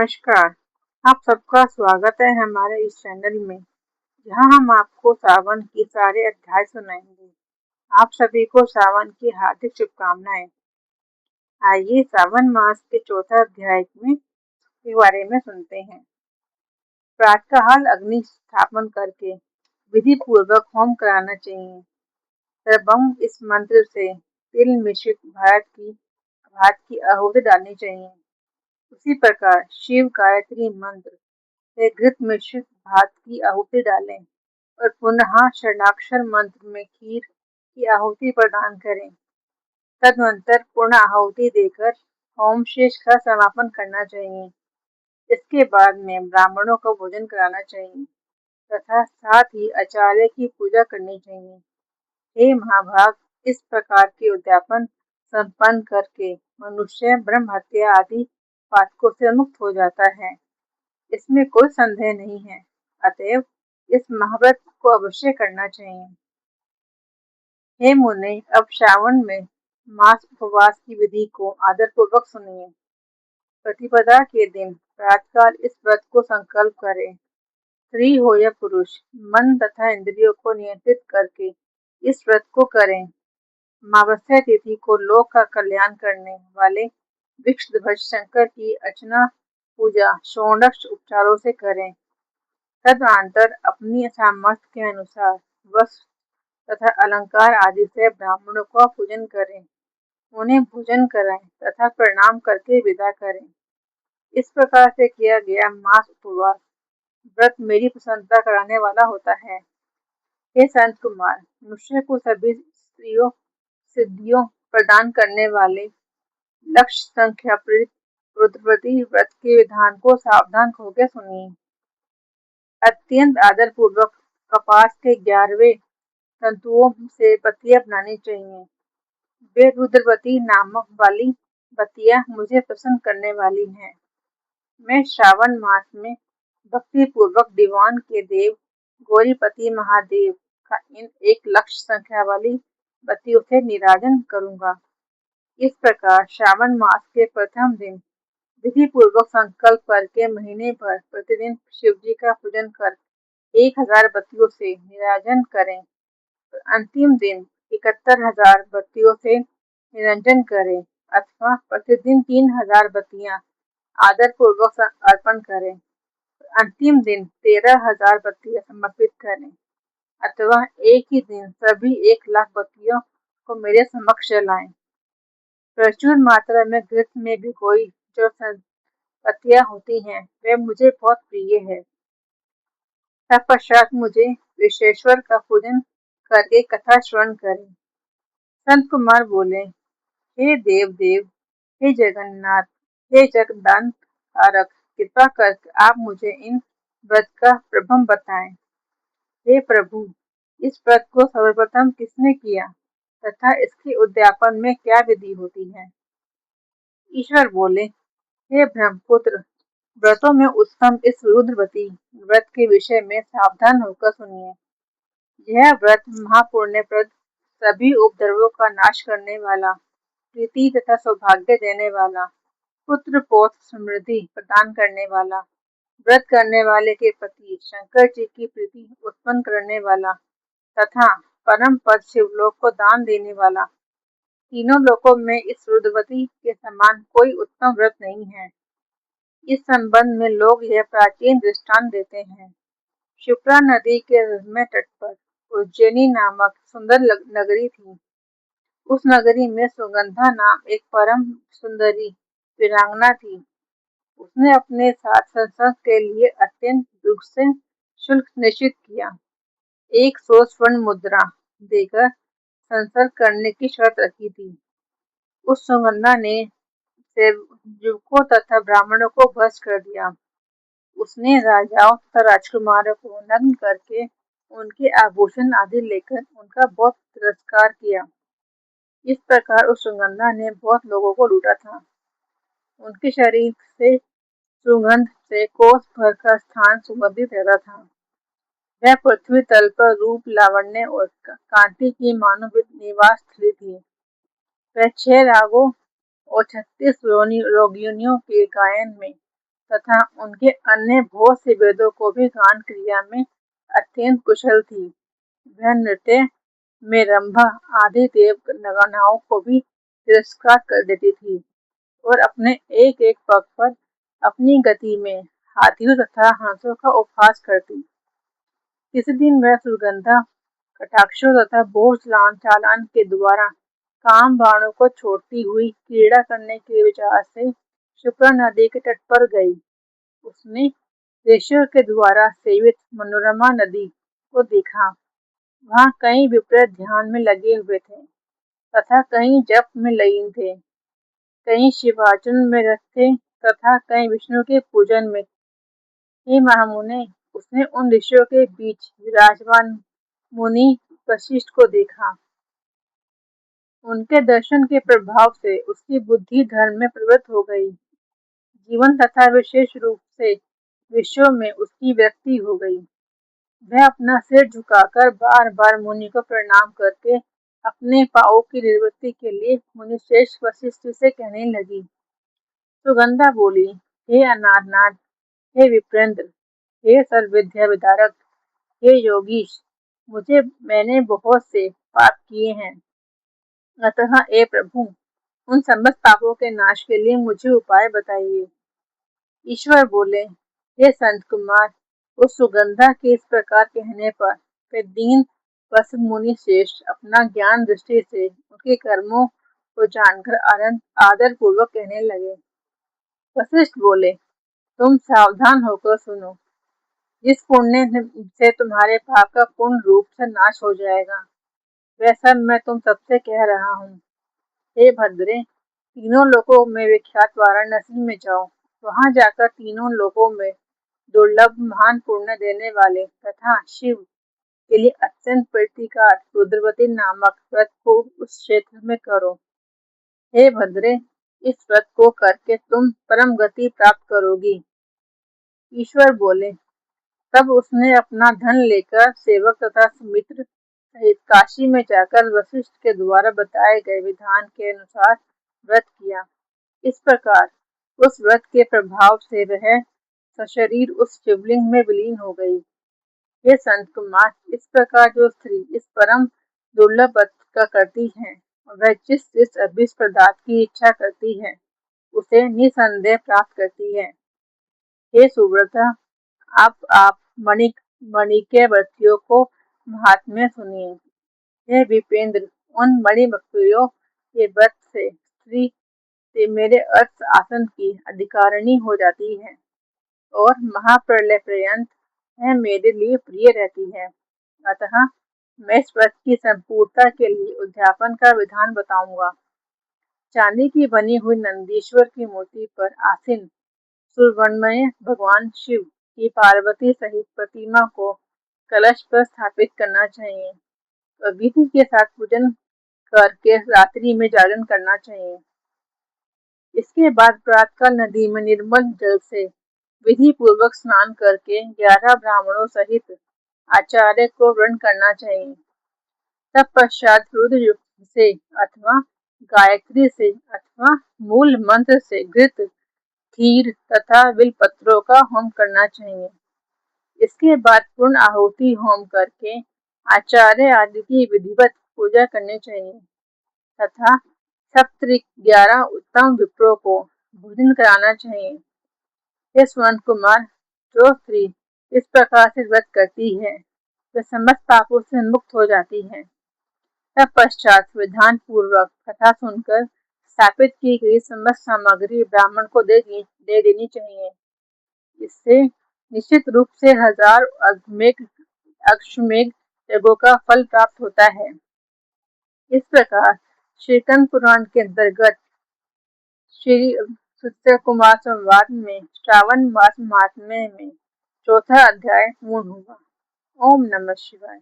नमस्कार। आप सबका स्वागत है हमारे इस चैनल में, जहां हम आपको सावन की सारे अध्याय सुनाएंगे। आप सभी को सावन की हार्दिक शुभकामनाएं। आइए सावन मास के चौथा अध्याय में के बारे में सुनते हैं। प्रातःकाल अग्नि स्थापन करके विधि पूर्वक होम कराना चाहिए। सर्वम इस मंत्र से तिल मिश्रित भात की आहुति डालनी चाहिए। उसी प्रकार शिव गायत्री मंत्र से घृत मिश्रित भात की आहुति डालें और पुनः षडाक्षर मंत्र में खीर की आहुति प्रदान करें। तदनंतर पूर्ण आहुति देकर होम शेष का समापन करना चाहिए। इसके बाद में ब्राह्मणों को भोजन कराना चाहिए तथा साथ ही आचार्य की पूजा करनी चाहिए। हे महाभाग, इस प्रकार के उद्यापन संपन्न करके मनुष्य ब्रह्म हत्या आदि पातकों से मुक्त हो जाता है। इसमें कोई संदेह नहीं है। अतएव इस महाव्रत को अवश्य करना चाहिए। हे मुने, अब श्रावण में मास उपवास की विधि को आदरपूर्वक सुनिए। प्रतिपदा के दिन प्रातःकाल इस व्रत को संकल्प करें। स्त्री हो या पुरुष, मन तथा इंद्रियों को नियंत्रित करके इस व्रत को करें। अमावस्या तिथि को लोक का कल्याण करने वाले वृक्षध्वज शंकर की अर्चना पूजा षोडश उपचारों से करें। तदनंतर अपनी सामर्थ्य के अनुसार वस्त्र तथा अलंकार आदि से ब्राह्मणों का पूजन करें, उन्हें भोजन कराएं तथा प्रणाम करके विदा करें। इस प्रकार से किया गया मास उपवास व्रत मेरी प्रसन्नता कराने वाला होता है। हे संत कुमार, मनुष्य को सभी स्त्रियों सिद्धियों प्रदान करने वाले लक्ष्य संख्या प्रेरित रुद्रवती व्रत के विधान को सावधान होकर सुनिए। अत्यंत आदर पूर्वक कपास के 11वें तंतुओं से बत्तियां बनानी चाहिए। वे रुद्रवती नामक वाली बत्तियां मुझे प्रसन्न करने वाली हैं। मैं श्रावण मास में भक्ति पूर्वक दीवान के देव गौरीपति महादेव का इन 1,00,000 संख्या वाली बत्तियों से निराजन करूंगा। इस प्रकार श्रावण मास के प्रथम दिन विधि पूर्वक संकल्प करके महीने भर प्रतिदिन शिव जी का पूजन कर 1,000 बत्तियों से निराजन करें और अंतिम दिन 71,000 बत्तियों से निरंजन करें अथवा प्रतिदिन 3,000 बत्तियां आदर पूर्वक अर्पण करें। अंतिम दिन 13,000 बत्तियां समर्पित करें अथवा एक ही दिन सभी 1,00,000 बत्तियों को मेरे समक्ष जलाएं। प्रचुर मात्रा में घृत में भिगोई जो पत्तियां होती हैं, वे मुझे बहुत प्रिय है। तत्पश्चात मुझे विश्वेश्वर का पूजन करके कथा श्रवण करें। संत कुमार बोले, हे देव देव, हे जगन्नाथ, हे जगदान कारक, कृपा करके आप मुझे इन व्रत का प्रभम बताएं। हे प्रभु, इस व्रत को सर्वप्रथम किसने किया तथा इसके उद्यापन में क्या विधि होती है। ईश्वर बोले, हे ब्रह्मपुत्र, व्रतों में उत्तम इस रुद्रवती व्रत के विषय में सावधान होकर सुनिए। यह व्रत महापुण्यप्रद, सभी उपद्रवों का नाश करने वाला, प्रीति तथा सौभाग्य देने वाला, पुत्र पौत्र समृद्धि प्रदान करने वाला, व्रत करने वाले के प्रति शंकर जी की प्रीति उत्पन्न करने वाला तथा परम पद शिवलोक को दान देने वाला, तीनों लोकों में इस रुद्रवती के समान कोई उत्तम व्रत नहीं है। इस संबंध में लोग यह प्राचीन दृष्टांत देते हैं। क्षिप्रा नदी के में तट पर उज्जैनी नामक सुंदर नगरी थी। उस नगरी में सुगंधा नाम एक परम सुंदरी वीरांगना थी। उसने अपने साथ सत्संग के लिए अत्यंत दुख से शुल्क निश्चित किया। 100 स्वर्ण मुद्रा देकर संसर्ग करने की शर्त रखी थी। उस सुगंधा ने युवकों तथा ब्राह्मणों को भ्रष्ट कर दिया। उसने राजाओं तथा राजकुमारों को नग्न करके उनके आभूषण आदि लेकर उनका बहुत तिरस्कार किया। इस प्रकार उस सुगंधा ने बहुत लोगों को लूटा था। उनके शरीर से सुगंध से कोस भर का स्थान सुगंधित रहता था। वह पृथ्वी तल पर रूप, लावण्य और कांति की मानव निवास स्थली थी। वह 6 रागों और 36 रोगिणियों के गायन में तथा उनके अन्य बहुत से वेदों को भी गान क्रिया में अत्यंत कुशल थी। वह नृत्य में रंभा आदि देव गणनाओं को भी तिरस्कार कर देती थी और अपने एक एक पग पर अपनी गति में हाथियों तथा हंसों का उपहास करती। इस दिन वह सुगंधा कटाक्षों तथा बोझ चालान के द्वारा काम बाणों को छोड़ती हुई क्रीड़ा करने के विचार से शुक्रा नदी के तट पर गई। उसने ऋषियों के द्वारा सेवित मनोरमा नदी को देखा। वहाँ कई विप्र ध्यान में लगे हुए थे तथा कई जप में लीन थे, कई शिवार्चन में रत थे तथा कई विष्णु के पूजन में। हे महामुने, उसने उन ऋषियों के बीच विराजमान मुनि वशिष्ठ को देखा। उनके दर्शन के प्रभाव से उसकी बुद्धि धर्म में प्रवृत्त हो गई। जीवन तथा विशेष रूप से विश्व में उसकी व्यक्ति हो गई। वह अपना सिर झुकाकर बार बार मुनि को प्रणाम करके अपने पापों की निवृत्ति के लिए मुनिश्रेष्ठ वशिष्ठ से कहने लगी। सुगंधा बोली, हे अनारनाथ, हे विप्रेंद्र, हे सर्वविद्या विदारक, हे योगीश, मैंने बहुत से पाप किए हैं। अतः हे प्रभु, उन समस्त पापों के नाश के लिए मुझे उपाय बताइए। ईश्वर बोले, हे संत कुमार, उस सुगंधा के इस प्रकार कहने पर वे दीन वत्स मुनि श्रेष्ठ अपना ज्ञान दृष्टि से उनके कर्मों को जानकर आदर पूर्वक कहने लगे। वशिष्ठ बोले, तुम सावधान होकर सुनो। जिस पुण्य से तुम्हारे पाप का पूर्ण रूप से नाश हो जाएगा, वह सब मैं तुम सबसे कह रहा हूँ। हे भद्रे, तीनों लोकों में विख्यात वाराणसी में जाओ। वहां जाकर तीनों लोकों में दुर्लभ महान पुण्य देने वाले तथा शिव के लिए अत्यंत प्रीतिकार रुद्रवती नामक व्रत को उस क्षेत्र में करो। हे भद्रे, इस व्रत को करके तुम परम गति प्राप्त करोगी। ईश्वर बोले, तब उसने अपना धन लेकर सेवक तथा सुमित्र सहित काशी में जाकर वशिष्ठ के द्वारा बताए गए विधान के अनुसार व्रत किया। इस प्रकार उस व्रत के प्रभाव से वह सशरीर उस शिवलिंग में विलीन हो गई। हे संत कुमार, इस प्रकार जो स्त्री इस परम दुर्लभ व्रत का करती है, वह जिस जिस अभीष्ट पदार्थ की इच्छा करती है, उसे निसंदेह प्राप्त करती है। हे सुव्रता, आप मणिके व्रतियों को महात्म्य सुनिए। हे विपेंद्र, उन मणिभक्तियों के व्रत से स्त्री से मेरे अर्थ आसन की अधिकारिणी हो जाती है और महाप्रलय पर्यंत वह मेरे लिए प्रिय रहती है। अतः मैं इस व्रत की संपूर्णता के लिए उद्यापन का विधान बताऊंगा। चांदी की बनी हुई नंदीश्वर की मूर्ति पर आसीन सुवर्णमय भगवान शिव की पार्वती सहित प्रतिमा को कलश पर स्थापित करना चाहिए और विधि के साथ पूजन करके रात्रि में जागरण करना चाहिए। इसके बाद प्रातःकाल नदी में निर्मल जल से विधि पूर्वक स्नान करके 11 ब्राह्मणों सहित आचार्य को वर्ण करना चाहिए। तत्पश्चात रुद्र से अथवा गायत्री से अथवा मूल मंत्र से घृत, खीर तथा बिलपत्रों का होम करना चाहिए। इसके बाद पूर्ण आहुति होम करके आचार्य आदि की विधिवत पूजा करनी चाहिए तथा सप्तऋक 11 उत्तम विप्रों को भोजन कराना चाहिए। हे स्वर्ण कुमार, जो स्त्री इस प्रकार से व्रत करती है, वह समस्त पापों से मुक्त हो जाती है। तत्पश्चात विधान पूर्वक कथा सुनकर स्थापित की गई समस्त सामग्री ब्राह्मण को दे देनी चाहिए। इससे निश्चित रूप से 1000 अश्वमेघ यज्ञों का फल प्राप्त होता है। इस प्रकार श्रीकंद पुराण के अंतर्गत श्री सत्य कुमार संवाद में श्रावण मास महात्म्य में चौथा अध्याय पूर्ण हुआ। ओम नमः शिवाय।